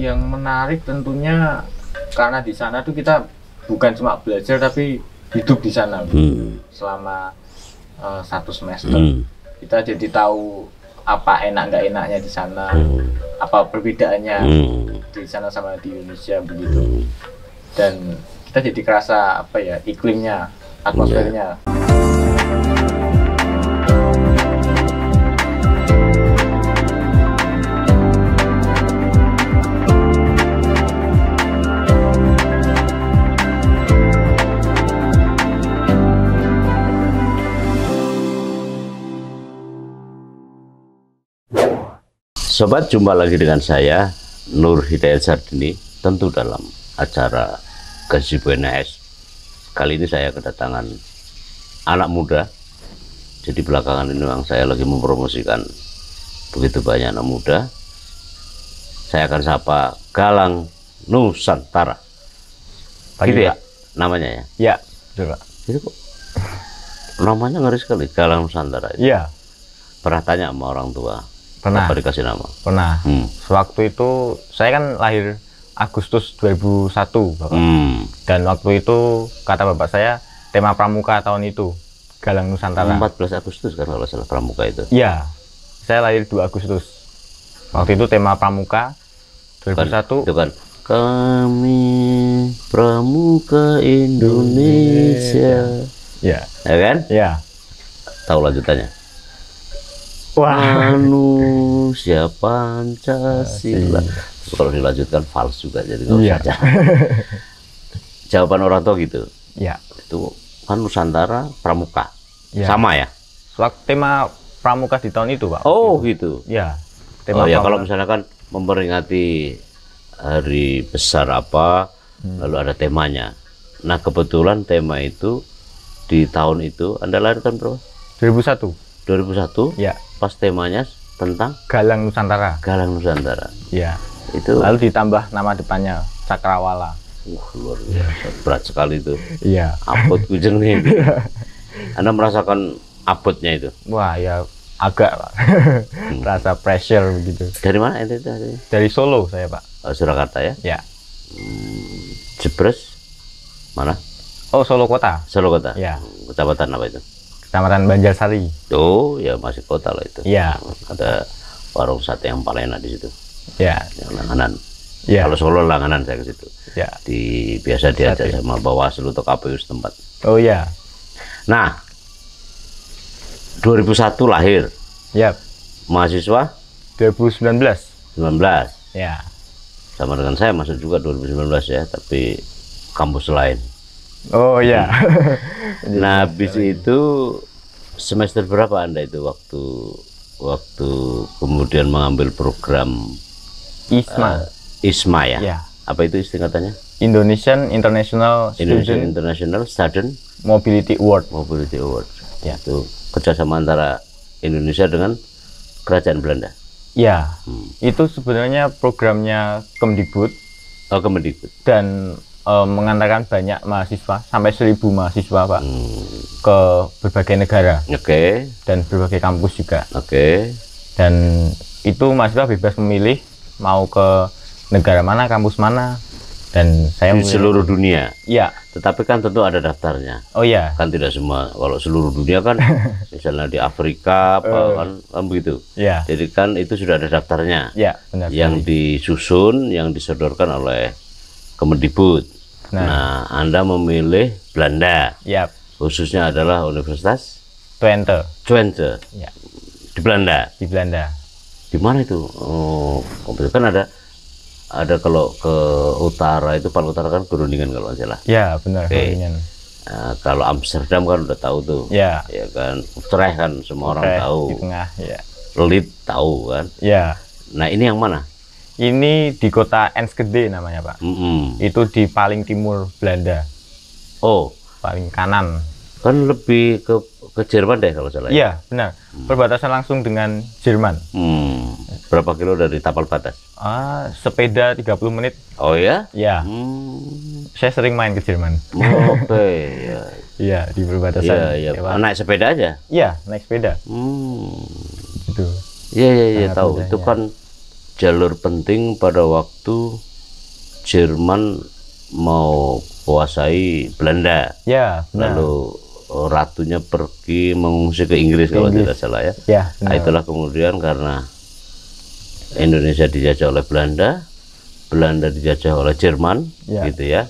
Yang menarik tentunya karena di sana tuh kita bukan cuma belajar tapi hidup di sana selama 1 semester. Kita jadi tahu apa enak nggak enaknya di sana, apa perbedaannya di sana sama di Indonesia begitu. Dan kita jadi kerasa apa ya, iklimnya, atmosfernya. Sobat, jumpa lagi dengan saya Nur Hidayat Sardini, tentu dalam acara Gaji BNS. Kali ini saya kedatangan anak muda. Jadi belakangan ini memang saya lagi mempromosikan begitu banyak anak muda. Saya akan sapa Galang Nusantara. Gitu ya namanya ya? Ya, betul Pak. Itu kok namanya ngeri sekali, Galang Nusantara. Iya. Pernah tanya sama orang tua? Pernah. Apa dikasih nama? Pernah. Sewaktu itu saya kan lahir Agustus 2001, Bapak. Dan waktu itu kata bapak saya tema pramuka tahun itu Galang Nusantara. 14 Agustus kan kalau salah pramuka itu. Iya. Saya lahir 2 Agustus. Waktu itu tema pramuka 2001. Itu kan kami pramuka Indonesia. Ya. Ya kan? Ya. Tahu lanjutannya? Wah. Manusia Pancasila. Kalau dilanjutkan fals juga, jadi nggak usah. Jawaban orang tua gitu. Ya. Itu kan Nusantara pramuka. Ya. Sama ya? Waktu tema pramuka di tahun itu, Pak. Oh gitu. Ya. Tema ya, kalau misalnya kan memperingati hari besar apa, lalu ada temanya. Nah kebetulan tema itu di tahun itu Anda lahir tahun berapa? 2001. 2001. Ya. Pas temanya tentang Galang Nusantara. Galang Nusantara. Ya. Itu lalu ditambah nama depannya Cakrawala. Luar biasa, berat sekali itu. Iya. Abot kujeng nih. Anda merasakan abotnya itu? Wah ya agak Pak. Rasa pressure begitu. Dari mana itu? Dari Solo saya Pak. Surakarta ya? Ya. Jebres mana? Oh Solo kota. Solo kota. Ya. Kecamatan apa itu? Kecamatan Banjarsari. Oh ya masih kota lah itu. Iya. Ada warung sate yang paling enak di situ. Ya. Yang Langanan. Ya. Kalau Solo Langanan saya ke situ. Ya. Biasa diajak sama Bawaslu atau KPU setempat. Oh ya. Nah, 2001 lahir. Ya. Mahasiswa? 2019. 19. Ya. Sama dengan saya masuk juga 2019 ya, tapi kampus lain. Oh ya. Nah, habis itu semester berapa Anda itu waktu kemudian mengambil program ISMA. ISMA ya? Ya. Apa itu singkatannya? Indonesian International Indonesian Student International Student Mobility Award. Mobility Award. Ya. Itu kerjasama antara Indonesia dengan Kerajaan Belanda. Ya. Itu sebenarnya programnya Kemdikbud. Oh, Kemdikbud. Dan mengantarkan banyak mahasiswa sampai 1000 mahasiswa Pak ke berbagai negara. Oke. Dan berbagai kampus juga. Oke. Dan itu mahasiswa bebas memilih mau ke negara mana, kampus mana. Dan saya di seluruh dunia. Iya. Tetapi kan tentu ada daftarnya. Oh iya. Kan tidak semua. Kalau seluruh dunia kan misalnya di Afrika apa kan begitu. Iya. Jadi kan itu sudah ada daftarnya. Iya, benar. Yang disusun, yang disodorkan oleh Kemdikbud. Nah, Anda memilih Belanda. Iya. Khususnya adalah Universitas Twente. Twente. Ya. Di Belanda. Di Belanda. Di mana itu? Oh, kan ada kalau ke utara itu paling utara kan Groningen kalau nggak salah. Ya, benar. Groningen. Kalau Amsterdam kan udah tahu tuh. Ya. Ya kan. Utrecht kan semua orang tahu. Di tengah. Ya. Leeds tahu kan. Ya. Nah ini yang mana? Ini di kota Enschede namanya Pak. Itu di paling timur Belanda. Oh, paling kanan. Kan lebih ke Jerman deh kalau salah. Iya, benar. Perbatasan langsung dengan Jerman. Berapa kilo dari tapal batas? Sepeda 30 menit. Oh ya? Ya. Saya sering main ke Jerman. Oke, ya. Iya, di perbatasan. Iya, iya. Naik sepeda aja? Iya, naik sepeda. Gitu. Iya, tahu. Itu kan jalur penting pada waktu Jerman mau kuasai Belanda. Ya, benar. Lalu ratunya pergi mengungsi ke Inggris kalau tidak salah ya. Ya, nah, itulah kemudian karena Indonesia dijajah oleh Belanda, Belanda dijajah oleh Jerman, gitu ya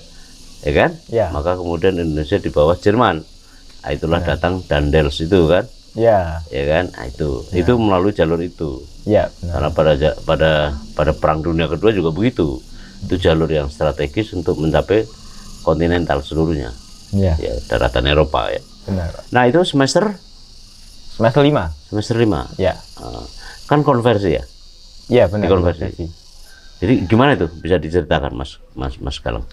kan? Maka kemudian Indonesia di bawah Jerman. Nah, itulah datang Daendels itu kan? Ya kan? Nah, itu melalui jalur itu. Karena pada Perang Dunia Kedua juga begitu. Itu jalur yang strategis untuk mencapai kontinental seluruhnya. Ya, daratan Eropa ya. Benar. Nah, itu semester 5. Semester 5. Ya. Kan konversi ya? Iya, benar. Konversi. Jadi gimana itu bisa diceritakan Mas Galang?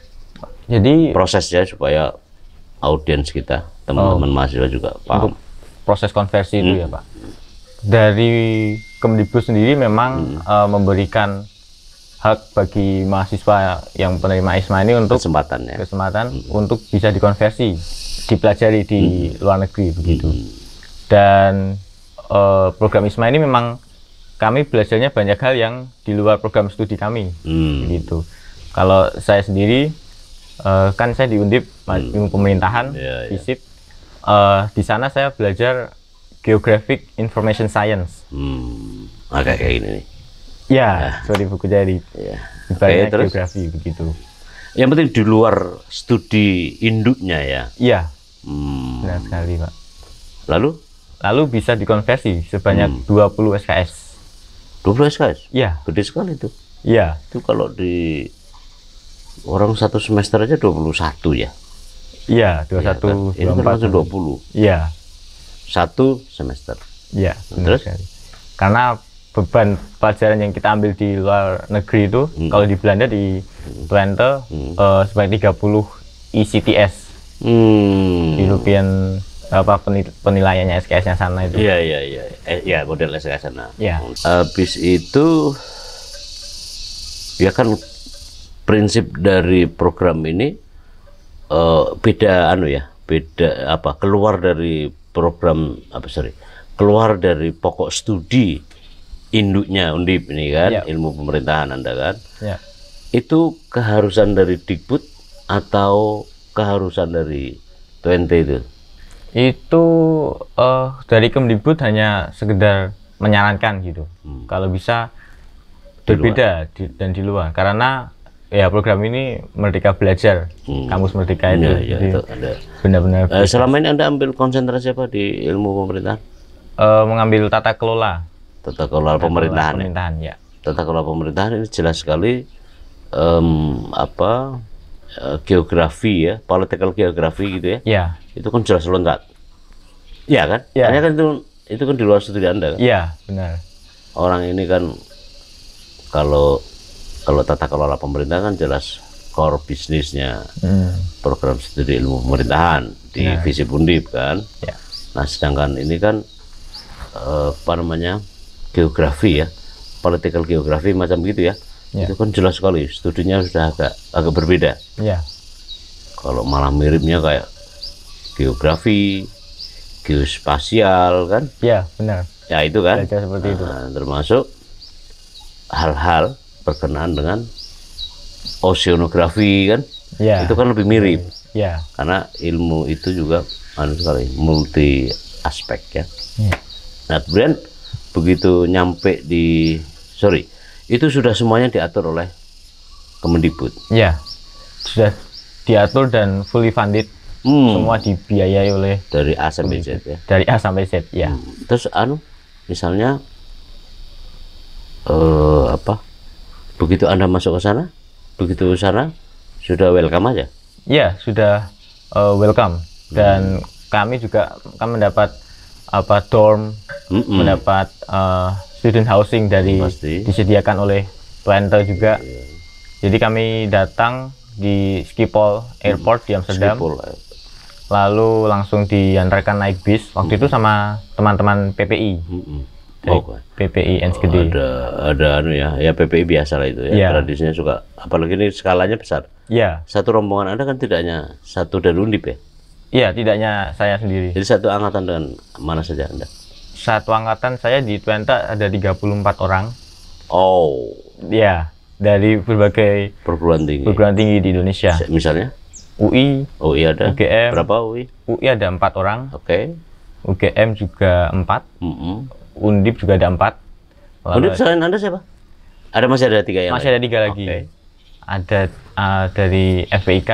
Jadi prosesnya supaya audiens kita, teman-teman mahasiswa juga paham. Untuk proses konversi itu ya Pak. Dari Kemdikbud sendiri memang memberikan hak bagi mahasiswa yang penerima ISMA ini untuk kesempatan untuk bisa dikonversi, dipelajari di luar negeri begitu. Dan program ISMA ini memang kami belajarnya banyak hal yang di luar program studi kami, begitu. Kalau saya sendiri kan saya di Undip ilmu pemerintahan, FISIP. Di sana saya belajar Geographic Information Science. Agak kayak gini nih. Ya, seperti buku jadi. Ibaratnya geografi begitu. Yang penting di luar studi induknya ya. Iya. Benar sekali Pak. Lalu bisa dikonversi sebanyak 20 SKS. 20 SKS? Iya. Gede sekali itu. Iya. Itu kalau di orang satu semester aja 21 ya. Iya, 21, ya, kan? 24. Ini 20. Iya. Satu semester. Iya, terus sekali. Karena beban pelajaran yang kita ambil di luar negeri itu kalau di Belanda di Twente sebanyak 30 ECTS. European penilaiannya SKS-nya sana itu. Iya, model SKS sana. Iya. Habis itu ya kan prinsip dari program ini beda keluar dari program keluar dari pokok studi induknya Undip ini kan, ilmu pemerintahan Anda kan. Itu keharusan dari Dikbud atau keharusan dari Twente itu? Itu dari Kemdikbud hanya sekedar menyarankan gitu. Kalau bisa berbeda dan di luar, karena ya program ini Merdeka Belajar, Kamus Merdeka itu. Jadi ada benar-benar. Selama ini Anda ambil konsentrasi apa di ilmu pemerintahan? Mengambil tata kelola pemerintahan. Ya. Tata kelola pemerintahan ini jelas sekali geografi ya, political geografi gitu ya. Iya. Itu kan jelas loncat. Iya kan? Ya. Hanya kan itu kan di luar studi Anda kan? Iya, benar. Orang ini kan kalau tata kelola pemerintahan kan jelas core bisnisnya program studi ilmu pemerintahan di FISIP Undip kan. Nah, sedangkan ini kan geografi ya, political geografi macam gitu ya. Itu kan jelas sekali studinya sudah agak berbeda. Kalau malah miripnya kayak geografi, geospasial kan. Iya, benar. Ya itu kan. Seperti itu. Termasuk hal-hal berkenaan dengan oceanografi kan, itu kan lebih mirip, karena ilmu itu juga multi aspek ya. Nah, kemudian begitu nyampe itu sudah semuanya diatur oleh Kemendikbud. Ya, sudah diatur dan fully funded, semua dibiayai oleh dari A sampai Z ya. Dari A sampai Z ya. Terus misalnya begitu Anda masuk ke sana, sudah welcome aja? Iya, sudah welcome. Dan kami juga mendapat dorm, mendapat student housing disediakan oleh Twente juga. Jadi kami datang di Schiphol Airport di Amsterdam, lalu langsung diantarkan naik bis. Waktu itu sama teman-teman PPI. PPI Enschede. Ada PPI biasa lah itu ya. Tradisinya suka, apalagi ini skalanya besar. Satu rombongan Anda kan tidak hanya satu dari Undip ya? Iya, tidaknya saya sendiri. Jadi satu angkatan dengan mana saja Anda? Satu angkatan saya di Twente ada 34 orang. Oh, Ya, dari berbagai perguruan tinggi di Indonesia. Misalnya? UI ada. UGM. Berapa UI? UI ada 4 orang. Oke. UGM juga 4. Undip juga ada 4. Undip selain Anda siapa? Masih ada 3 yang masih lain? Ada 3 lagi. Okay. Ada dari FPIK,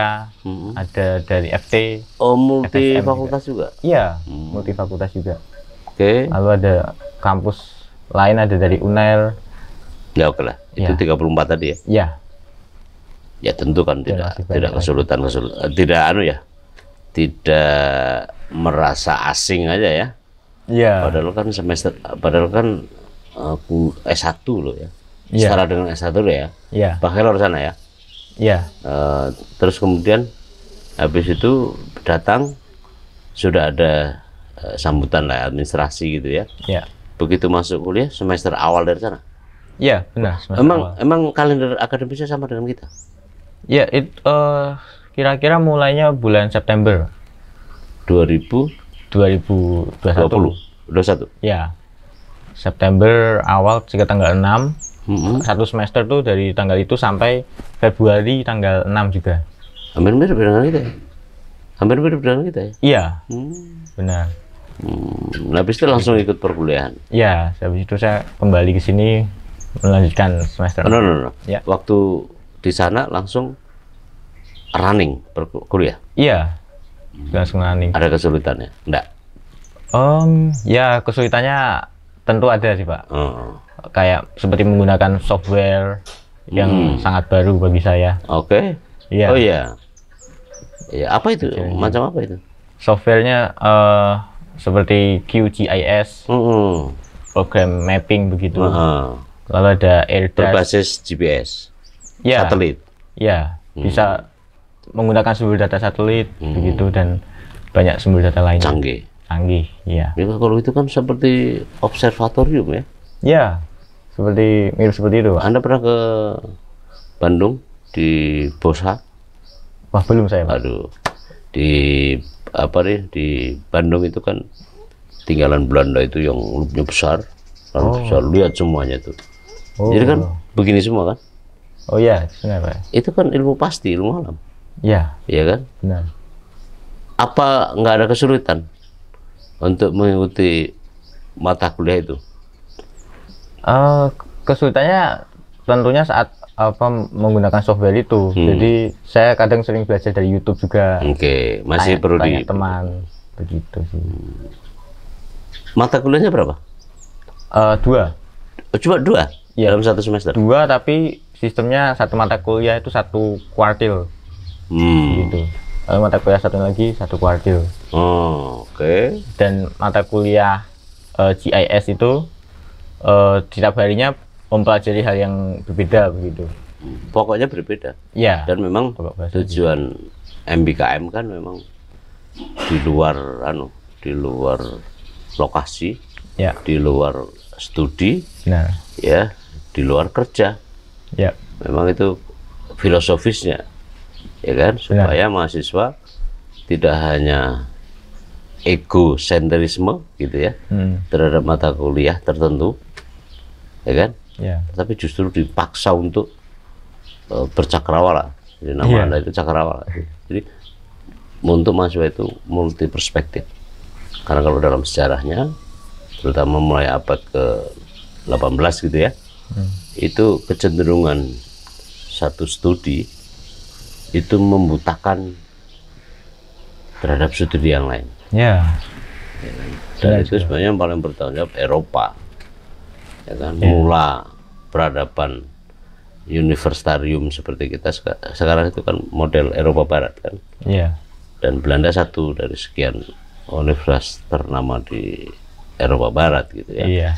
ada dari FT. Oh, multi fakultas juga? Iya, multi fakultas juga. Oke. Lalu ada kampus lain, ada dari UNER. Ya oke lah, itu 34 tadi ya? Iya. Ya tentu kan tidak kesulitan, tidak merasa asing aja ya. Iya. Padahal kan aku S1 loh ya. Iya. Setara dengan S1 loh ya. Iya. Bachelor sana ya. Iya. Terus kemudian habis itu datang sudah ada sambutan lah, administrasi gitu ya. Iya. Begitu masuk kuliah semester awal dari sana. Iya, benar. Emang kalender akademisnya sama dengan kita? Ya, kira-kira mulainya bulan September 2021. Ya, September awal sekitar tanggal 6. Satu semester tuh dari tanggal itu sampai Februari tanggal 6 juga. Hampir mirip dengan kita ya? Iya. Benar. Habis itu langsung ikut perkuliahan? Ya, habis itu saya kembali ke sini melanjutkan semester. No. Ya. Waktu di sana langsung running kuliah? Iya, langsung running. Ada kesulitannya? Enggak? Ya kesulitannya tentu ada sih Pak. Kayak seperti menggunakan software yang sangat baru bagi saya. Oke. Iya. Oh iya. Ya, apa itu? Macam apa itu? Softwarenya seperti QGIS, program mapping begitu. Lalu ada AirDASH. Berbasis GPS. Ya. Satelit. Ya, bisa menggunakan sumber data satelit begitu dan banyak sumber data lain. Canggih, iya. Ya, kalau itu kan seperti observatorium ya? Ya, mirip seperti itu, Pak. Anda pernah ke Bandung di Bosa? Wah, belum saya, Pak. Aduh, di Bandung itu kan tinggalan Belanda itu yang loopnya besar, lalu bisa lihat semuanya itu. Jadi kan begini semua kan? Oh iya, benar Pak. Itu kan ilmu pasti, ilmu alam. Iya. Iya kan? Benar. Apa nggak ada kesulitan untuk mengikuti mata kuliah itu? Kesulitannya tentunya saat menggunakan software itu. Jadi saya kadang sering belajar dari YouTube juga. Oke, masih perlu di teman begitu sih. Mata kuliahnya berapa? 2. Cuma 2? Ya. Dalam satu semester? 2, tapi sistemnya satu mata kuliah itu 1 kuartil. Gitu. Lalu mata kuliah satu lagi 1 kuartil. Oke. Dan mata kuliah GIS itu setiap harinya mempelajari hal yang berbeda begitu. Pokoknya berbeda. Ya. Dan memang tujuan MBKM kan memang di luar lokasi, ya, di luar studi, nah, ya, di luar kerja. Ya. Memang itu filosofisnya, ya kan, supaya mahasiswa tidak hanya egosentrisme gitu ya terhadap mata kuliah tertentu, ya kan, tapi justru dipaksa untuk bercakrawala. Jadi nama Anda itu cakrawala. Jadi untuk mahasiswa itu multi perspektif. Karena kalau dalam sejarahnya, terutama mulai abad ke-18 gitu ya, itu kecenderungan satu studi itu membutakan terhadap studi yang lain. Ya. Dan itu sebenarnya yang paling bertanggung jawab Eropa, ya kan, mula peradaban universitarium seperti kita sekarang itu kan model Eropa Barat kan. Iya. Dan Belanda satu dari sekian universitas ternama di Eropa Barat gitu ya. Iya.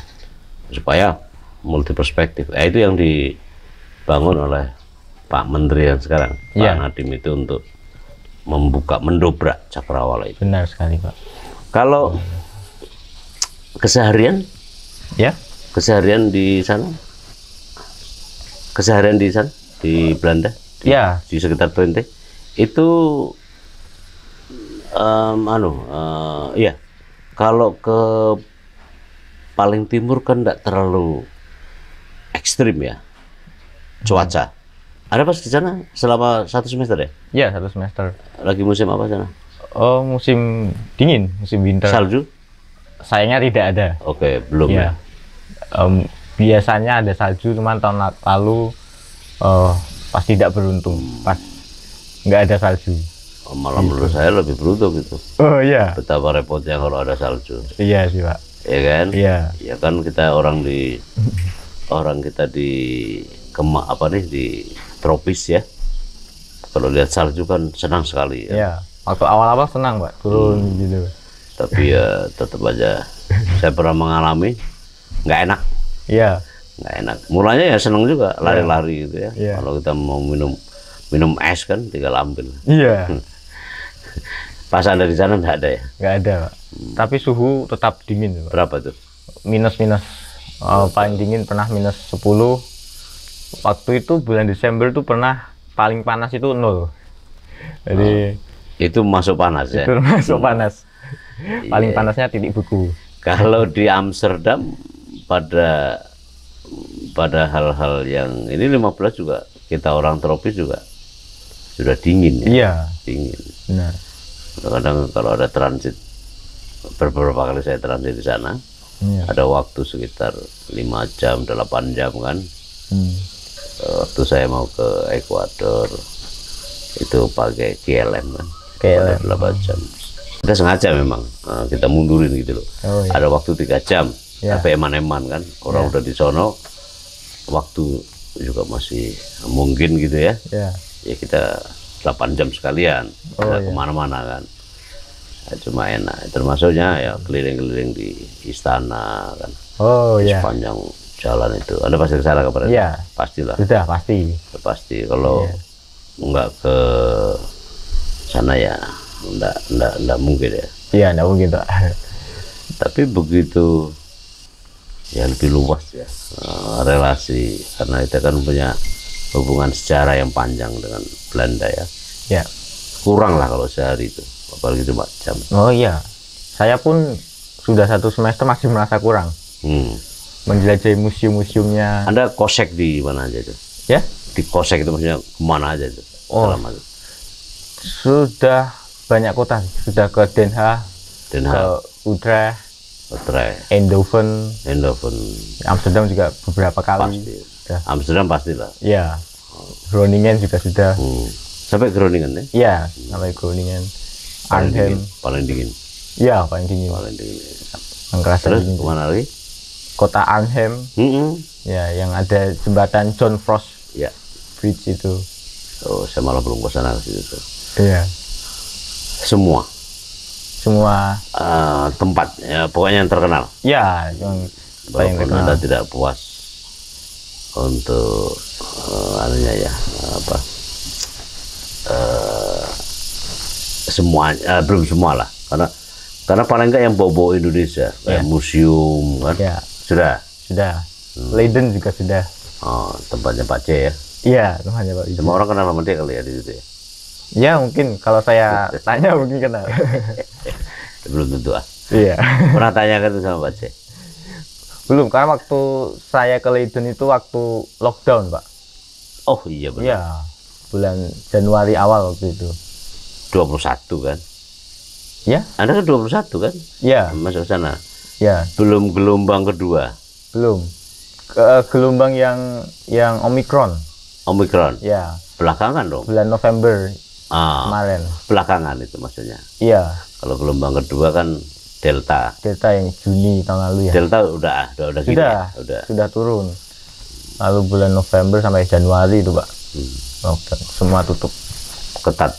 Supaya multi perspektif. Itu yang dibangun oleh Pak Menteri yang sekarang, Pak Nadiem, itu untuk mendobrak cakrawala itu. Benar sekali, Pak. Kalau keseharian di sana, di Belanda, di sekitar Twente itu kalau ke paling timur kan tidak terlalu ekstrim ya, cuaca. Ada pas di sana selama 1 semester ya? Iya, 1 semester. Lagi musim apa sana? Oh, musim dingin, musim winter. Salju? Sayangnya tidak ada. Oke, belum ya. Biasanya ada salju, cuman tahun lalu pas tidak beruntung, pas nggak ada salju. Malah menurut saya lebih beruntung itu. Oh iya. Betapa repotnya kalau ada salju. Iya sih Pak. Ya kan? Iya. Ya kan kita orang kita di di tropis ya. Kalau lihat salju kan senang sekali ya. Iya. Waktu awal-awal senang Pak, turun gitu. Tapi ya tetap aja saya pernah mengalami nggak enak. Iya. Nggak enak. Mulanya ya senang juga lari-lari gitu ya. Iya. Kalau kita mau minum es kan tinggal ambil. Iya. Pas Anda di sana nggak ada ya? Nggak ada Pak. Tapi suhu tetap dingin Pak. Berapa tuh? Minus. Paling dingin pernah -10. Waktu itu bulan Desember tuh pernah paling panas itu 0. Jadi itu masuk panas ya? itu masuk panas. Paling panasnya titik beku. Kalau di Amsterdam pada hal-hal yang ini 15 juga kita orang tropis juga sudah dingin ya? Iya. Dingin. Benar. Kadang-kadang kalau ada transit, beberapa kali saya transit di sana, ada waktu sekitar 5 jam, 8 jam kan. Waktu saya mau ke Ekuador itu pakai KLM kan, KLM 8 jam. Kita sengaja memang kita mundurin gitu loh. Oh, iya. Ada waktu 3 jam, tapi eman-eman kan, orang udah di sono, waktu juga masih mungkin gitu ya. Ya kita 8 jam sekalian, bisa kemana-mana kan. Ya, cuma enak, termasuknya ya keliling-keliling di istana kan. Sepanjang jalan itu. Anda pasti ke sana kapan? Iya. Pastilah. Sudah pasti. Pasti. Kalau nggak ke sana ya nggak mungkin ya. Iya, nggak mungkin Pak. Tapi begitu ya lebih luas ya relasi, karena kita kan punya hubungan sejarah yang panjang dengan Belanda ya. Ya. Kurang lah kalau sehari itu, apalagi cuma jam. Oh iya, saya pun sudah 1 semester masih merasa kurang. Menjelajahi museum-museumnya. Anda kosek di mana aja itu? Ya? Di kosek itu maksudnya kemana aja itu? Sudah banyak kota, sudah ke Den Haag, ke Utrecht, Eindhoven, Amsterdam juga beberapa kali. Pasti. Amsterdam pastilah. Ya, Groningen juga sudah. Sampai Groningen ya? Iya, sampai Groningen. Paling dingin. Iya, paling dingin. Terus kemana lagi? Kota Arnhem. Ya, yang ada jembatan John Frost. Ya. Bridge itu. Oh, saya malah belum ke sana ke situ. Iya. Semua tempat ya, pokoknya yang terkenal. Ya, yang paling terkenal. Anda tidak puas untuk semuanya, belum semua lah, karena paling enggak yang bawa Indonesia kayak museum kan. Sudah Leiden juga sudah. Tempatnya Pak C ya. Iya, tempatnya Pak C. Semua orang kenal sama dia kali ya di situ ya. Ya mungkin kalau saya tanya mungkin kenal. Belum tentu Iya. Pernah tanyakan itu sama Pak C? Belum, karena waktu saya ke Leiden itu waktu lockdown Pak. Oh iya benar. Iya, bulan Januari awal waktu itu. 21 kan? Ya. Anda kan 21 kan? Iya. Masuk sana? Ya. Belum gelombang kedua? Belum. Gelombang yang Omicron. Ya. Belakangan dong? Bulan November kemarin. Belakangan itu maksudnya? Iya. Kalau gelombang kedua kan Delta. Delta yang Juni tahun lalu ya? Delta udah gini ya? Sudah turun. Lalu bulan November sampai Januari itu Pak. Lockdown. Semua tutup. Ketat?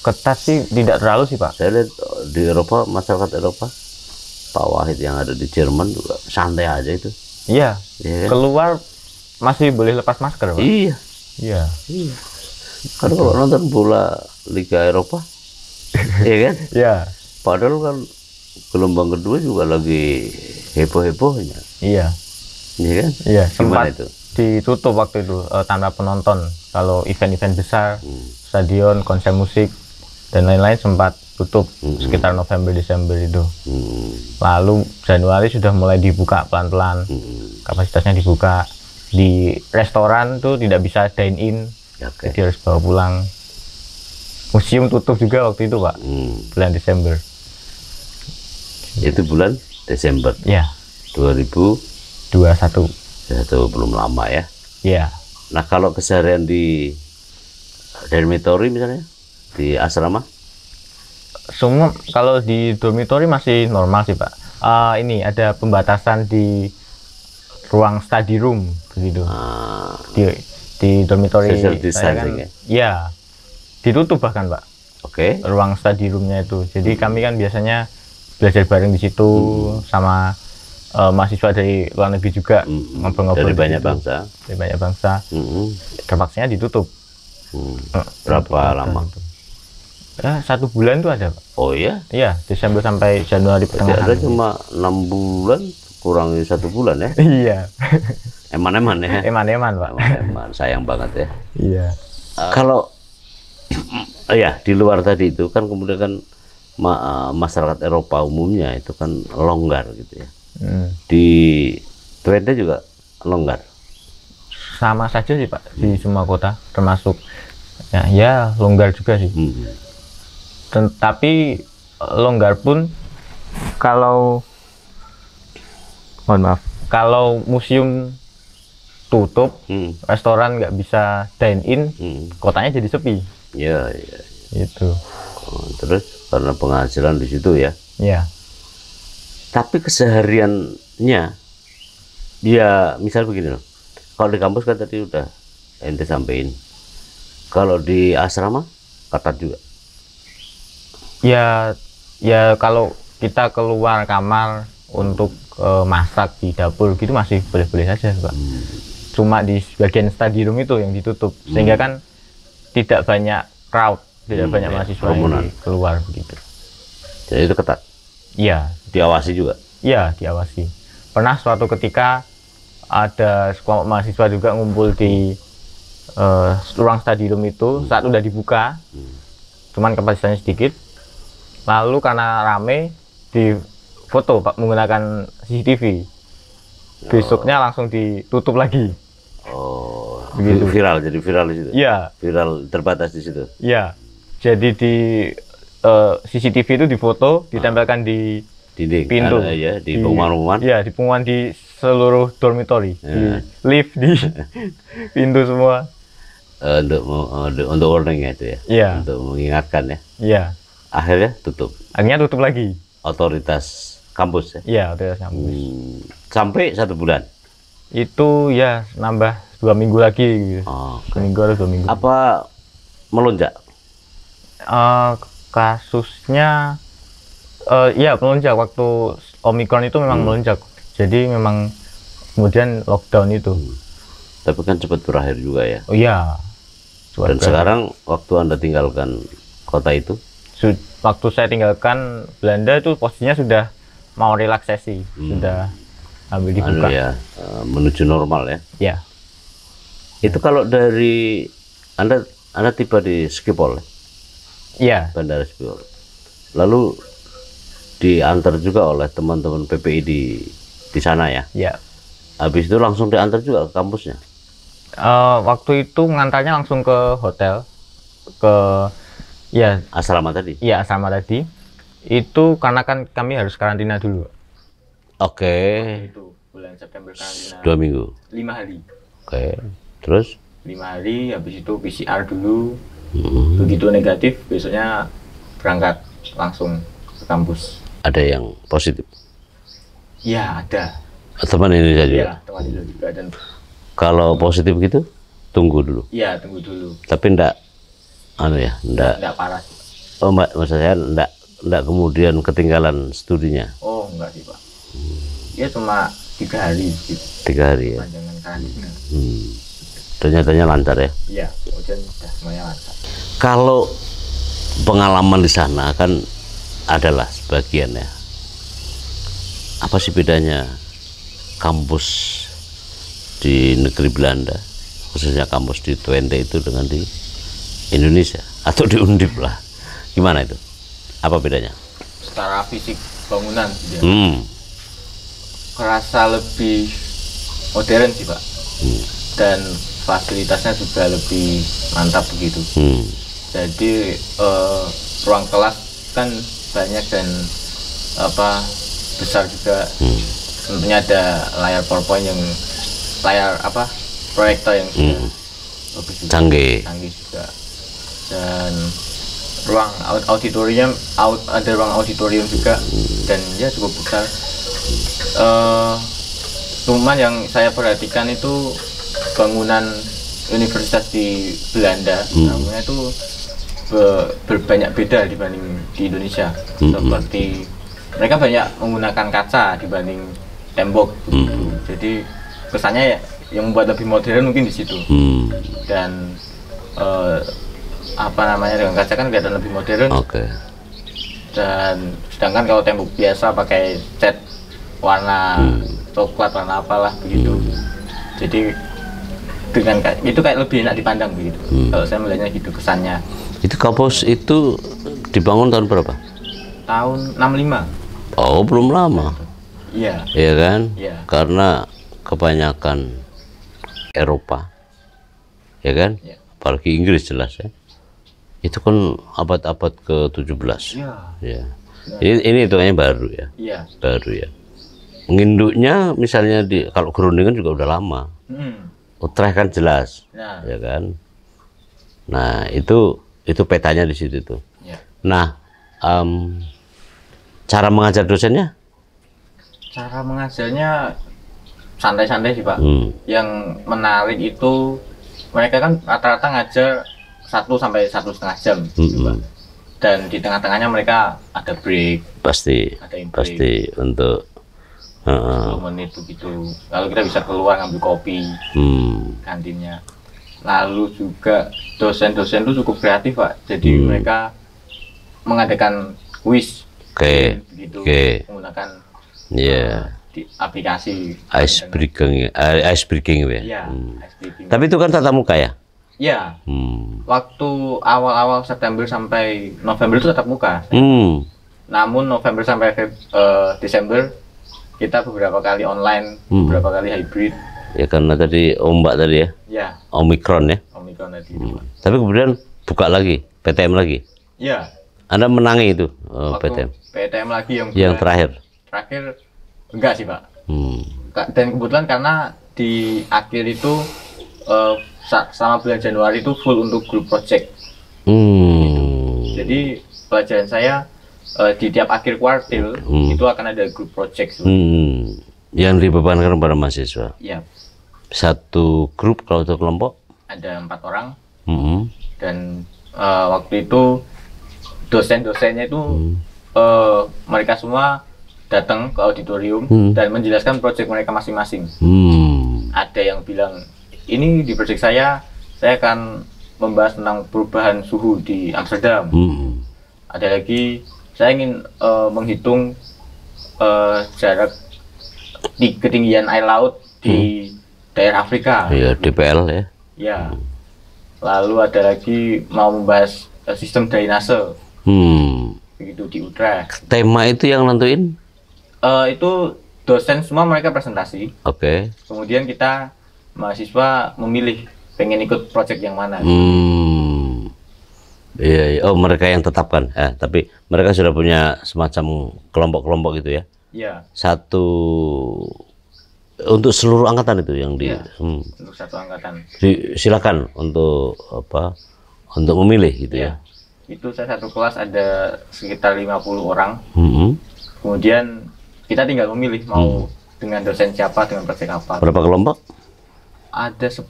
Ketat sih tidak terlalu sih Pak. Saya lihat di Eropa, masyarakat Eropa, Pak Wahid yang ada di Jerman juga santai aja itu. Iya. Kan? Keluar masih boleh lepas masker Pak. Iya. Kan kalau nonton bola Liga Eropa, iya kan? Iya. Padahal kan gelombang kedua juga lagi heboh-hebohnya. Iya. Iya kan? Iya. Gimana sempat itu? Ditutup waktu itu tanpa penonton. Kalau event-event besar, stadion, konser musik dan lain-lain sempat tutup sekitar November Desember itu. Lalu Januari sudah mulai dibuka pelan-pelan, kapasitasnya dibuka. Di restoran tuh tidak bisa dine in, Oke. jadi harus bawa pulang. Museum tutup juga waktu itu Pak, bulan Desember. Itu bulan Desember Ya, 2021, 21. belum lama ya. Ya, Nah kalau keseharian di dormitory misalnya, di asrama? semua kalau di dormitory masih normal sih Pak. Ini ada pembatasan di ruang study room begitu. Di dormitory Social saya distancing kan, ya ditutup bahkan Pak, Oke. ruang study roomnya itu. Jadi kami kan biasanya belajar bareng di situ sama mahasiswa dari luar negeri juga, ngobrol-ngobrol Dari di banyak situ. bangsa. Dari banyak bangsa. Terpaksanya ditutup. Berapa lama? Ya, 1 bulan tuh ada Pak. Oh iya? Iya, Desember sampai Januari Jadi pertengahan. ada cuma 6 bulan, kurangi 1 bulan ya? Iya. Eman-eman ya? Eman-eman Pak. Eman-eman, sayang banget ya. Iya. Kalau ya di luar tadi itu kan kemudian kan masyarakat Eropa umumnya itu kan longgar gitu ya. Di Twente juga longgar. Sama saja sih Pak, di semua kota termasuk ya longgar juga sih. Tapi longgar pun kalau mohon maaf, kalau museum tutup, restoran nggak bisa dine in, kotanya jadi sepi. Ya. Itu. Terus karena penghasilan di situ ya. Ya. Tapi kesehariannya, ya misal begini loh. Kalau di kampus kan tadi udah ente sampein. Kalau di asrama, ketat juga. Ya kalau kita keluar kamar untuk masak di dapur gitu masih boleh-boleh saja Pak. Cuma di bagian study room itu yang ditutup, sehingga kan tidak banyak crowd, tidak banyak mahasiswa yang keluar begitu. Jadi itu ketat. Iya. Diawasi juga. Iya, diawasi. Pernah suatu ketika ada sekelompok mahasiswa juga ngumpul di ruang study room itu saat udah dibuka, cuman kapasitasnya sedikit. Lalu karena rame di foto Pak menggunakan CCTV. Besoknya langsung ditutup lagi. Oh, begitu. Viral, jadi viral di situ. Iya. Viral terbatas di situ. Iya. Jadi di CCTV itu difoto, ditempelkan di dinding, pintu, ya, di pengumuman-pengumuman. Iya, di pengumuman di seluruh dormitory, di lift, di pintu semua. Untuk warning ya itu ya. Iya. Untuk mengingatkan ya. Iya. Akhirnya tutup. Akhirnya tutup lagi. Otoritas kampus ya. Iya, otoritas kampus. Sampai 1 bulan. Itu ya nambah 2 minggu lagi gitu. Seminggu atau 2 minggu. Apa melonjak? Kasusnya ya melonjak waktu Omikron itu memang melonjak. Jadi memang kemudian lockdown itu. Tapi kan cepat berakhir juga ya. Oh iya. Dan sekarang waktu Anda tinggalkan kota itu? Waktu saya tinggalkan Belanda itu posisinya sudah mau relaksasi, sudah ambil dibuka. Ya, menuju normal ya. Ya. Itu kalau dari Anda tiba di Schiphol. Iya. Bandara Schiphol. Lalu diantar juga oleh teman-teman PPI di sana ya. Iya. Habis itu langsung diantar juga ke kampusnya. Waktu itu ngantarnya langsung ke hotel, ya asrama tadi. Iya, asrama tadi. Itu karena kan kami harus karantina dulu. Oke. Itu bulan September karantina. 2 minggu. 5 hari. Oke. Terus? 5 hari, habis itu PCR dulu. Begitu negatif, besoknya berangkat langsung ke kampus. Ada yang positif? Iya, ada. Teman Indonesia juga? Iya, teman Indonesia juga. Dan kalau positif gitu, tunggu dulu? Iya, tunggu dulu. Tapi enggak parah. Oh, maksud saya enggak kemudian ketinggalan studinya? Oh, enggak sih, Pak. Ya cuma 3 hari gitu. 3 hari ya? Panjangan karantina. Ternyatanya lancar ya? Iya, kemudian sudah semuanya lancar. Kalau pengalaman di sana kan adalah sebagian ya. Apa sih bedanya kampus di negeri Belanda, khususnya kampus di Twente itu dengan di Indonesia atau di Undip lah? Gimana itu? Apa bedanya? Secara fisik bangunan, ya. Kerasa lebih modern sih Pak. dan fasilitasnya juga lebih mantap begitu. Jadi ruang kelas kan banyak dan apa besar juga. Tentunya ada layar PowerPoint yang proyektor yang sudah bagus juga, canggih juga. Dan ruang auditorium ada ruang auditorium juga dan ya cukup besar. Cuman yang saya perhatikan itu bangunan universitas di Belanda, namanya itu berbanyak beda dibanding di Indonesia. Seperti mereka banyak menggunakan kaca dibanding tembok begitu. Jadi kesannya ya yang membuat lebih modern mungkin di situ. Dan dengan kaca kan kelihatan lebih modern. Dan sedangkan kalau tembok biasa pakai cat warna coklat, warna apalah begitu. Jadi dengan itu kayak lebih enak dipandang begitu. Kalau saya melihatnya gitu kesannya. Itu kampus itu dibangun tahun berapa? Tahun 65. Oh, belum lama. Iya. Iya kan? Iya. Karena kebanyakan Eropa, ya kan? Iya. Apalagi Inggris jelas ya. Itu kan abad-abad ke-17. Iya. Ya. Ini hitungannya baru ya. Iya. Baru ya. Menginduknya misalnya kalau Groningen juga udah lama. Utrecht kan jelas, ya kan. Nah itu petanya di situ tuh. Ya. Nah cara mengajar dosennya? Cara mengajarnya santai-santai sih Pak. Yang menarik itu mereka kan rata-rata ngajar 1 sampai 1,5 jam, gitu, Pak. Dan di tengah-tengahnya mereka ada break. Pasti. Ada break. Pasti untuk 10 menit begitu. Lalu kita bisa keluar ngambil kopi kantinnya. Lalu juga dosen-dosen itu cukup kreatif Pak. Jadi mereka mengadakan kuis begitu, menggunakan di aplikasi ice breaking ya. Ice breaking. Tapi itu kan tatap muka ya? Ya. Waktu awal-awal September sampai November itu tatap muka. Namun November sampai Desember kita beberapa kali online, beberapa kali hybrid. Ya karena tadi ombak tadi ya? Ya. Omikron ya? Omikron tadi. Tapi kemudian buka lagi, PTM lagi? Ya. Anda menangi itu PTM? PTM lagi yang terakhir? Terakhir enggak sih Pak. Dan kebetulan karena di akhir itu selama bulan Januari itu full untuk group project. Jadi pelajaran saya di tiap akhir kuartil itu akan ada group project. Yang dibebankan kepada mahasiswa. Iya. Satu grup kalau satu kelompok? Ada 4 orang. Dan waktu itu dosen-dosennya itu mereka semua datang ke auditorium dan menjelaskan proyek mereka masing-masing. Ada yang bilang ini di proyek saya akan membahas tentang perubahan suhu di Amsterdam. Ada lagi saya ingin menghitung jarak di ketinggian air laut di daerah Afrika. Iya, DPL ya. Ya. Lalu ada lagi mau membahas sistem drainase. Begitu di Utrecht. Tema itu yang nentuin? Itu dosen semua mereka presentasi. Kemudian kita mahasiswa memilih pengen ikut proyek yang mana. Iya. Oh, mereka yang tetapkan. Tapi mereka sudah punya semacam kelompok-kelompok gitu ya? Iya. Satu untuk seluruh angkatan itu yang di. Untuk satu angkatan. Silakan untuk untuk memilih gitu ya. Itu saya satu kelas ada sekitar 50 orang. Kemudian kita tinggal memilih mau dengan dosen siapa, dengan proyek apa. Berapa kelompok? Ada 10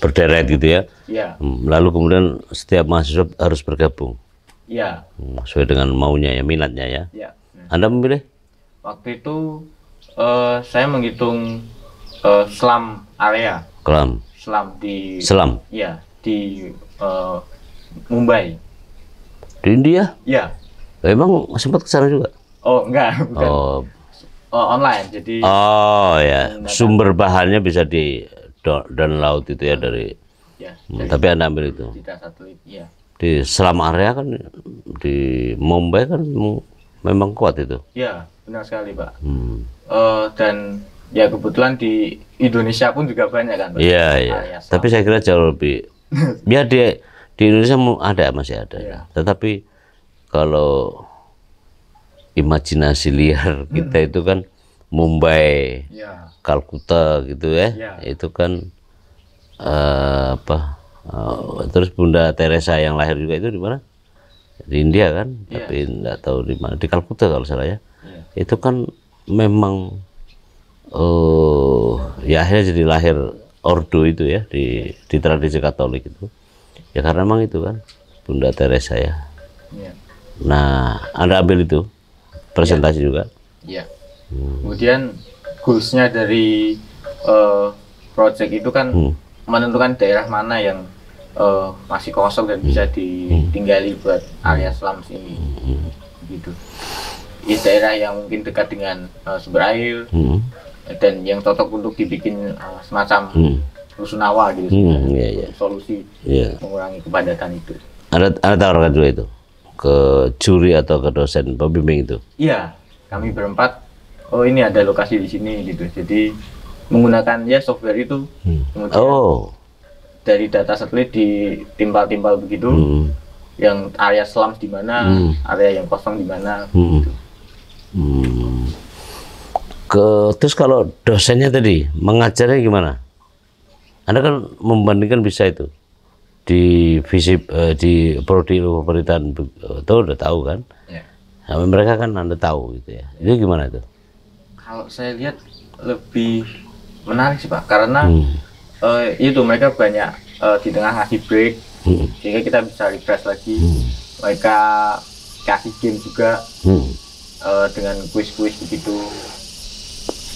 berderet gitu ya. Iya. Lalu kemudian setiap mahasiswa harus bergabung. Iya. Sesuai dengan maunya ya, minatnya ya. Iya. Anda memilih? Waktu itu saya menghitung SLAM area. SLAM di. SLAM. Iya, di Mumbai. Di India? Iya. Emang sempat ke sana juga? Oh, enggak, bukan. Online, jadi. Oh ya, sumber bahannya bisa di download itu ya dari. Ya, tapi Anda ambil itu. Satelit, ya. Di selam area kan di Mumbai kan memang kuat itu. Iya, benar sekali Pak. Dan Ya kebetulan di Indonesia pun juga banyak kan Pak? Iya, iya. Area selam. Tapi saya kira jauh lebih. Ya di Indonesia masih ada. Iya. Tetapi kalau imajinasi liar kita itu kan Mumbai, Ya. Kalkuta gitu ya. Iya. Itu kan terus Bunda Teresa yang lahir juga itu di mana? Di India kan? Iya. Tapi enggak tahu di mana. Di Kalkuta kalau salah ya. Iya. Itu kan memang ya akhirnya jadi lahir ordo itu ya di tradisi Katolik itu ya karena memang itu kan Bunda Teresa ya. Iya. Nah, Anda ambil itu presentasi juga. Iya. Kemudian goalsnya dari project itu kan menentukan daerah mana yang masih kosong dan bisa ditinggali buat area slums ini. Gitu. Di daerah yang mungkin dekat dengan sumber air dan yang cocok untuk dibikin semacam rusunawa gitu. Iya. Solusi mengurangi kepadatan itu. Anda tawarkan juga itu ke juri atau ke dosen pembimbing itu? Iya, kami berempat. Oh ini ada lokasi di sini gitu. Jadi menggunakan ya software itu. Kemudian dari data satelit ditimpal-timpal begitu. Yang area slums di mana, area yang kosong di mana. Gitu. Terus kalau dosennya tadi mengajarnya gimana? Anda kan membandingkan bisa itu di di prodi pemerintahan itu udah tahu kan? Ya. Nah, mereka kan Anda tahu gitu ya. Itu gimana itu? Kalau saya lihat lebih menarik sih Pak, karena itu mereka banyak di tengah ngasih break, sehingga kita bisa refresh lagi. Mereka kasih game juga dengan kuis-kuis begitu.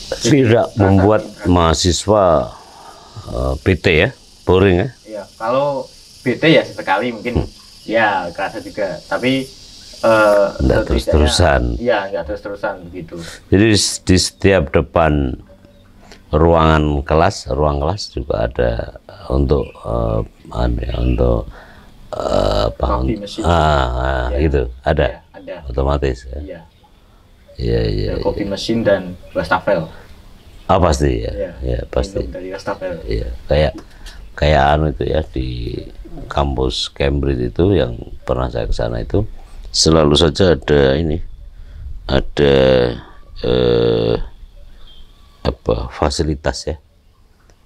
Tidak membuat mahasiswa PT ya, boring ya? Iya, kalau PT ya sesekali mungkin ya kerasa juga, tapi enggak terus-terusan. Iya, enggak terus-terusan begitu. Jadi di setiap depan ruang kelas juga ada untuk Coffee machine. Gitu, ada. Ada. Otomatis ya. Iya. Iya. Coffee machine dan wastafel. Pasti ya. Ya pasti. Dari wastafel. Iya, kayak anu itu ya di kampus Cambridge itu yang pernah saya ke sana itu selalu saja ada fasilitas ya.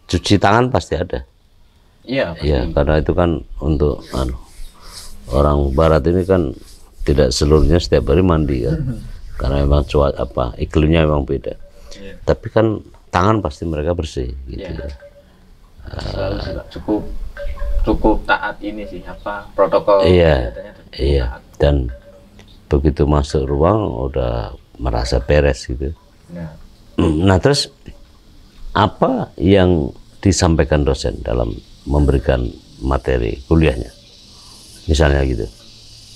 Cuci tangan pasti ada. Iya, pasti. Ya, karena itu kan untuk orang barat ini kan tidak seluruhnya setiap hari mandi kan. Karena memang iklimnya memang beda. Iya. Tapi kan tangan pasti mereka bersih gitu ya. Selalu sih, Pak. Cukup taat ini sih protokol kesehatannya. Iya. Dan begitu masuk ruang udah merasa beres gitu. Nah, terus apa yang disampaikan dosen dalam memberikan materi kuliahnya? Misalnya gitu.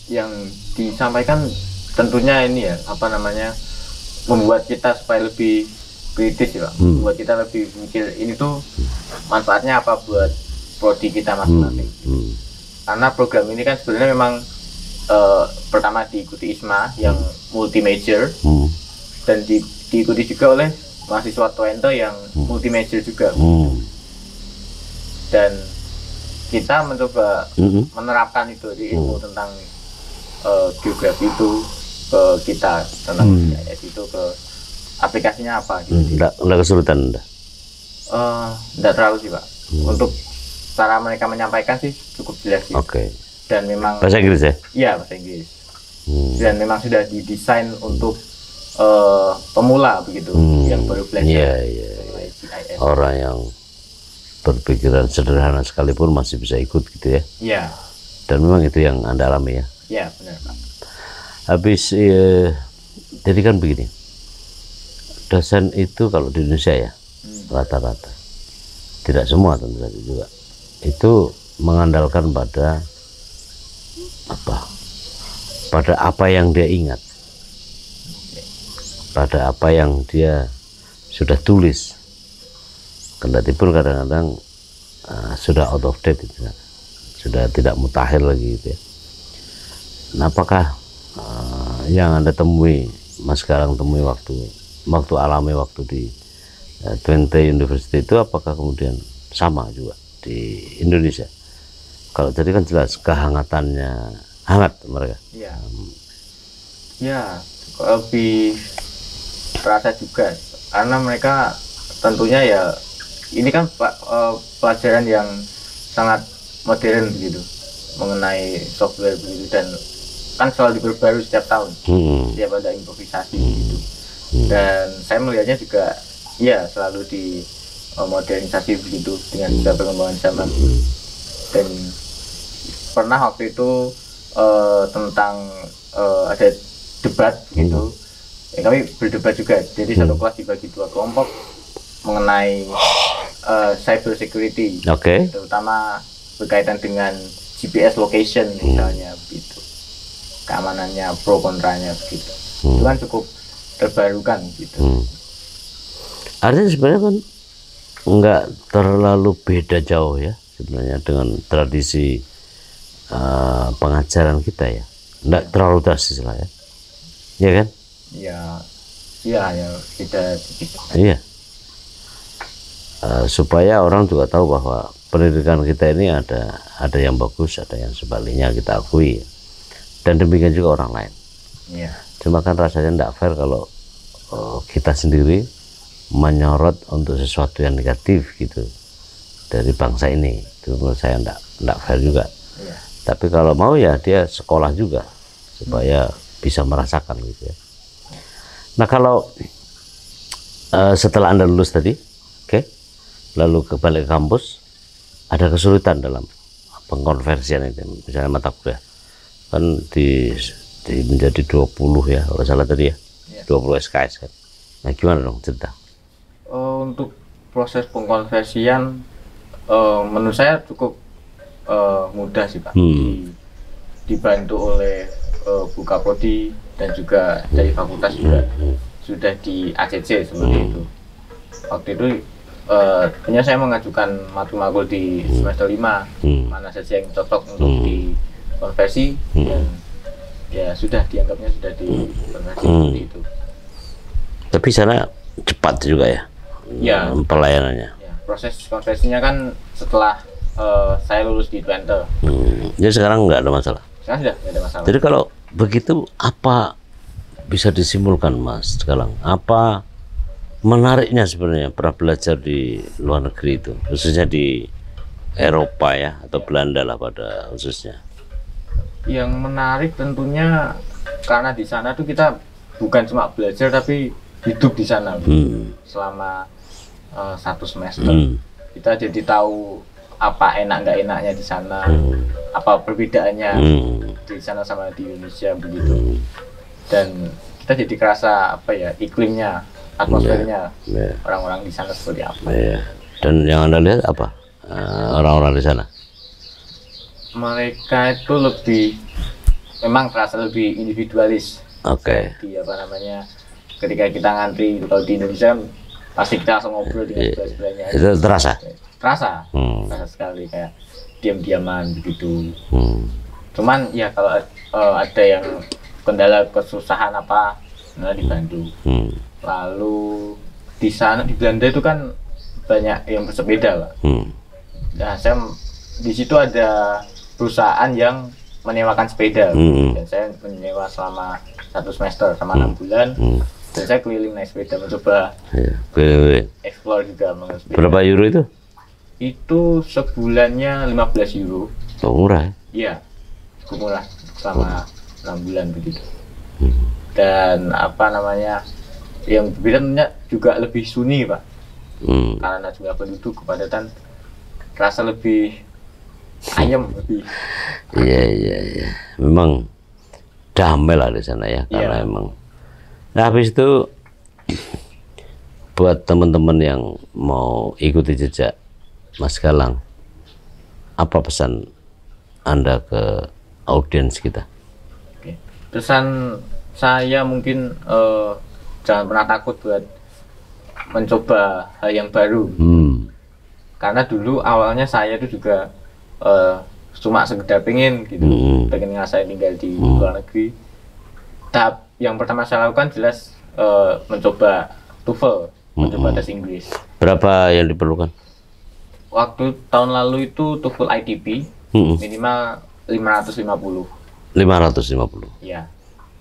Yang disampaikan tentunya ini ya, membuat kita supaya lebih kritis ya Pak. Membuat kita lebih mikir ini tuh manfaatnya apa buat prodi kita masing-masing. Karena program ini kan sebenarnya memang pertama diikuti ISMA yang multi major dan diikuti juga oleh mahasiswa Twente yang multi major juga. Dan kita mencoba menerapkan itu di ilmu tentang geografi itu ke kita, tentang GIS itu ke aplikasinya apa gitu. Enggak kesulitan Enggak terlalu sih Pak. Untuk cara mereka menyampaikan sih cukup jelas sih. Oke. Dan memang bahasa Inggris ya? Iya, bahasa Inggris. Dan memang sudah didesain untuk pemula begitu, yang baru belajar. Iya. Orang yang berpikiran sederhana sekalipun masih bisa ikut gitu ya? Iya. Dan memang itu yang Anda alami ya? Iya, benar Pak. Habis jadi kan begini, dosen itu kalau di Indonesia ya rata-rata, tidak semua tentu saja juga, itu mengandalkan pada apa yang dia ingat, pada apa yang dia sudah tulis. Kendati pun kadang-kadang sudah out of date itu, sudah tidak mutakhir lagi gitu ya. Nah, apakah yang Anda temui, Mas sekarang temui waktu alami waktu di Twente University itu apakah kemudian sama juga di Indonesia? Kalau tadi kan jelas kehangatannya hangat mereka. Iya. Ya, lebih terasa juga karena mereka tentunya ya ini kan pelajaran yang sangat modern gitu mengenai software begitu, dan kan selalu diperbarui setiap tahun, setiap ada improvisasi gitu. Dan saya melihatnya juga ya selalu di modernisasi begitu dengan segala perkembangan zaman. Dan pernah waktu itu tentang ada debat gitu, ya, kami berdebat juga, jadi satu kelas dibagi dua kelompok mengenai cyber security, terutama berkaitan dengan GPS location misalnya gitu, keamanannya pro kontranya begitu. Itu kan cukup terbarukan gitu. Artinya sebenarnya kan nggak terlalu beda jauh ya sebenarnya dengan tradisi pengajaran kita ya, nggak terlalu drastis lah ya, ya kan? Ya kita iya. Supaya orang juga tahu bahwa pendidikan kita ini ada yang bagus, ada yang sebaliknya, kita akui, dan demikian juga orang lain. Cuma kan rasanya tidak fair kalau kita sendiri menyorot untuk sesuatu yang negatif gitu dari bangsa ini. Itu menurut saya tidak fair juga. Tapi kalau mau ya dia sekolah juga supaya bisa merasakan gitu ya. Nah kalau setelah Anda lulus tadi, lalu balik ke kampus, ada kesulitan dalam pengkonversian itu, misalnya mata kuliah kan menjadi 20 ya kalau salah tadi ya, 20 SKS kan. Nah gimana dong cerita? Untuk proses pengkonversian menurut saya cukup mudah sih Pak. Dibantu oleh Bu Kapodi dan juga dari fakultas juga sudah di ACC seperti itu. Waktu itu tentunya saya mengajukan matkul di semester 5 mana saja yang cocok untuk dikonversi, dan ya sudah dianggapnya sudah dikonversi seperti itu. Tapi sana cepat juga ya, pelayanannya. Proses konversinya kan setelah saya lulus di Twente. Jadi sekarang nggak ada masalah? Sekarang sudah nggak ada masalah. Jadi kalau begitu apa bisa disimpulkan Mas sekarang? Apa menariknya sebenarnya pernah belajar di luar negeri itu, khususnya di Eropa ya, atau Belanda lah pada khususnya? Yang menarik tentunya karena di sana tuh kita bukan cuma belajar tapi hidup di sana selama 1 semester. Kita jadi tahu apa enak nggak enaknya di sana, apa perbedaannya di sana sama di Indonesia begitu. Dan kita jadi kerasa apa ya, iklimnya, atmosfernya, orang-orang di sana seperti apa. Dan yang Anda lihat apa orang-orang di sana? Mereka itu memang terasa lebih individualis. Di apa namanya, ketika kita ngantri, kalau di Indonesia pasti kita langsung ngobrol dengan sebelah-sebelahnya. Itu terasa sekali, kayak diam-diaman begitu. Cuman ya kalau ada yang kendala kesusahan apa, dibantu. Lalu di sana di Belanda itu kan banyak yang bersepeda Pak. Nah saya di situ ada perusahaan yang menyewakan sepeda, dan saya menyewa selama 1 semester sama 6 bulan. Dan saya keliling naik sepeda, mencoba explore juga mengenai sepeda. Berapa euro itu? Itu sebulannya 15 euro. Murah ya? Iya, cukup murah selama 6 bulan begitu. Dan apa namanya, yang berbeda tentunya juga lebih sunyi Pak. Karena jumlah penduduk, kepadatan, terasa lebih ayam lebih. Iya. Memang damai lah di sana ya, karena emang. Nah habis itu buat teman-teman yang mau ikuti jejak Mas Galang, apa pesan Anda ke audiens kita? Pesan saya mungkin jangan pernah takut buat mencoba hal yang baru. Karena dulu awalnya saya itu juga cuma sekedar pengen ngerasain tinggal di luar negeri. Tahap yang pertama saya lakukan jelas mencoba TOEFL untuk bahasa Inggris. Berapa yang diperlukan? Waktu tahun lalu itu TOEFL ITP minimal 550. 550. Ya.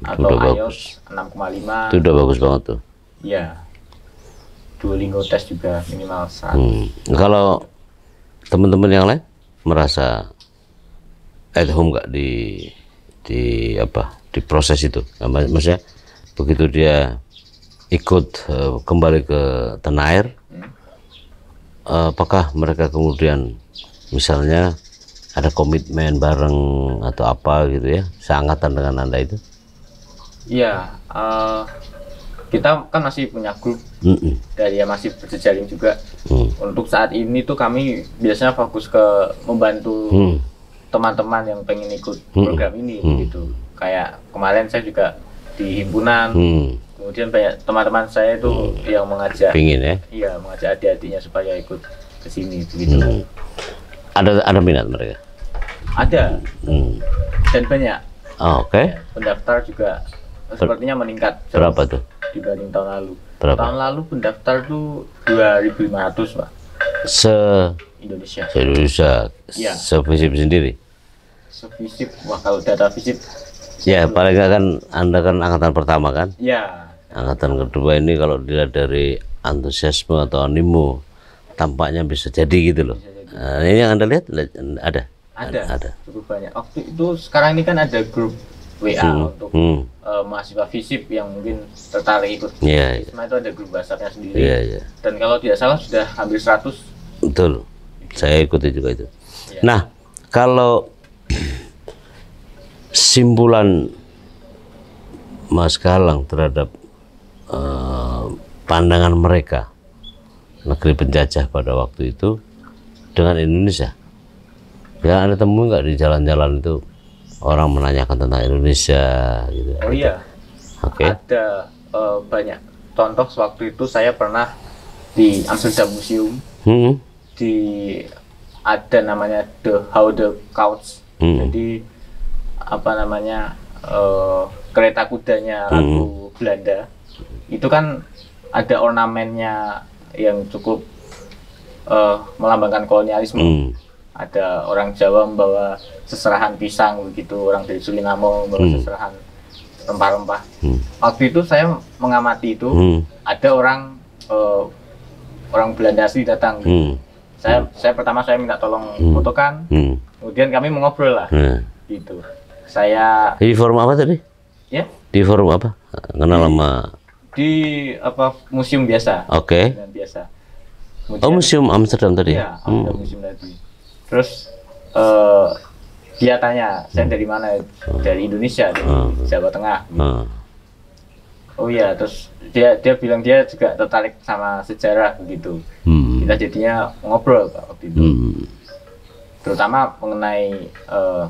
Itu Atau udah IELTS 6,5. Itu udah bagus banget tuh. Ya. Duolingo test juga minimal 100. Kalau teman-teman yang lain merasa at home nggak di proses itu? Maksudnya begitu dia ikut kembali ke tanah air, apakah mereka kemudian misalnya ada komitmen bareng atau apa gitu ya, seangkatan dengan Anda itu? Iya, kita kan masih punya grup dan ya masih berjejaring juga. Untuk saat ini tuh kami biasanya fokus ke membantu teman-teman yang pengen ikut program ini gitu. Kayak kemarin saya juga di himpunan, kemudian banyak teman-teman saya itu yang mengajak, Pingin ya? iya, mengajak adik-adiknya supaya ikut ke sini begitu. Ada minat mereka? Ada dan banyak. Oke. Ya, pendaftar juga sepertinya meningkat. Berapa tuh dibanding tahun lalu? Berapa? Tahun lalu pendaftar tuh 2.500 Pak. Indonesia. Indonesia. Iya. Sevisip sendiri. Sevisip, wah kalau data visip. Ya paling nggak kan Anda kan angkatan pertama kan? Ya. Angkatan kedua ini kalau dilihat dari antusiasme atau animo tampaknya bisa jadi gitu loh. Nah, ini yang Anda lihat ada. Ada. Cukup banyak. Waktu itu sekarang ini kan ada grup WA untuk mahasiswa FISIP yang mungkin tertarik ikut. Iya. Itu ada grup WhatsApp-nya sendiri. Iya. Dan kalau tidak salah sudah hampir 100. Betul. Saya ikuti juga itu. Ya. Nah, kalau simpulan Mas Galang terhadap pandangan mereka negeri penjajah pada waktu itu dengan Indonesia, ya Anda temui nggak di jalan-jalan itu orang menanyakan tentang Indonesia gitu? Oh iya. Oke. Ada banyak contoh. Waktu itu saya pernah di Amsterdam Museum, di ada namanya How the Couch. Jadi apa namanya kereta kudanya Ratu Belanda itu kan ada ornamennya yang cukup melambangkan kolonialisme. Ada orang Jawa membawa seserahan pisang begitu, orang dari Suriname membawa seserahan rempah-rempah. Waktu itu saya mengamati itu, ada orang Belanda asli datang. Saya pertama saya minta tolong fotokan, kemudian kami mengobrol lah, gitu. Saya di forum apa tadi? Ya? Di forum apa? Kenal sama? Di museum biasa. Oke. Biasa. Kemudian, museum Amsterdam tadi? Iya, ada museum tadi. Terus dia tanya, saya dari mana? Dari Indonesia, dari Jawa Tengah. Gitu. Oh iya, terus dia bilang dia juga tertarik sama sejarah begitu. Kita jadinya ngobrol Pak waktu itu. Terutama mengenai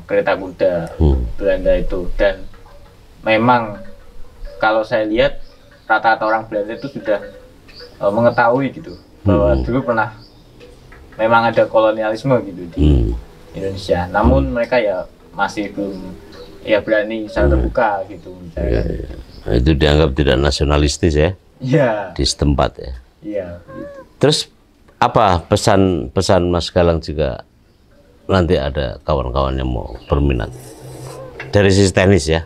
kereta kuda Belanda itu. Dan memang kalau saya lihat rata-rata orang Belanda itu sudah mengetahui gitu bahwa dulu pernah memang ada kolonialisme gitu di Indonesia. Namun mereka ya masih belum berani secara terbuka gitu. Ya. Itu dianggap tidak nasionalistis ya? Iya. Di setempat ya? Iya. Gitu. Terus apa pesan Mas Galang juga nanti ada kawan-kawan yang mau berminat dari sisi teknis ya?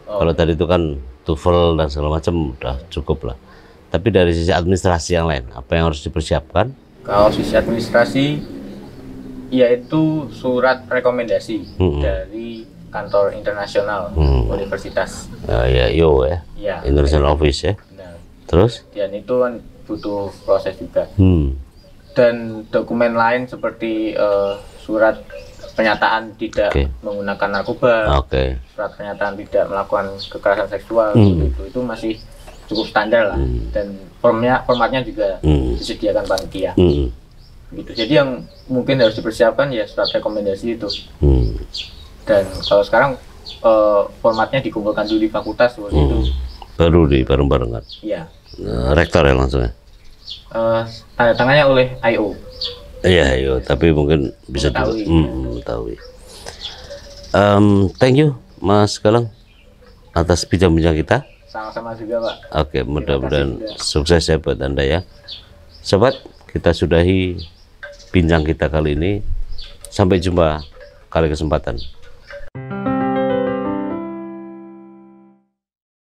Kalau tadi itu kan TOEFL dan segala macam udah cukup lah. Tapi dari sisi administrasi yang lain, apa yang harus dipersiapkan? Kalau sisi administrasi, yaitu surat rekomendasi dari kantor internasional universitas. Ya, International Office ya. Benar. Terus? Dan itu kan butuh proses juga. Dan dokumen lain seperti surat pernyataan tidak menggunakan narkoba, surat pernyataan tidak melakukan kekerasan seksual, itu masih cukup standar lah. Dan formatnya juga disediakan panitia. Gitu. Jadi yang mungkin harus dipersiapkan ya surat rekomendasi itu. Dan kalau sekarang formatnya dikumpulkan dulu di fakultas seperti itu. Baru di bareng-barengan. Iya. Rektor ya langsung ya. Tanda tangannya oleh IO. Iya, tapi mungkin bisa mengetahui. Thank you Mas Galang atas bincang-bincang kita. Sama-sama juga Pak. Oke, mudah-mudahan sukses ya buat Anda ya. Sobat, kita sudahi bincang kita kali ini. Sampai jumpa kali kesempatan.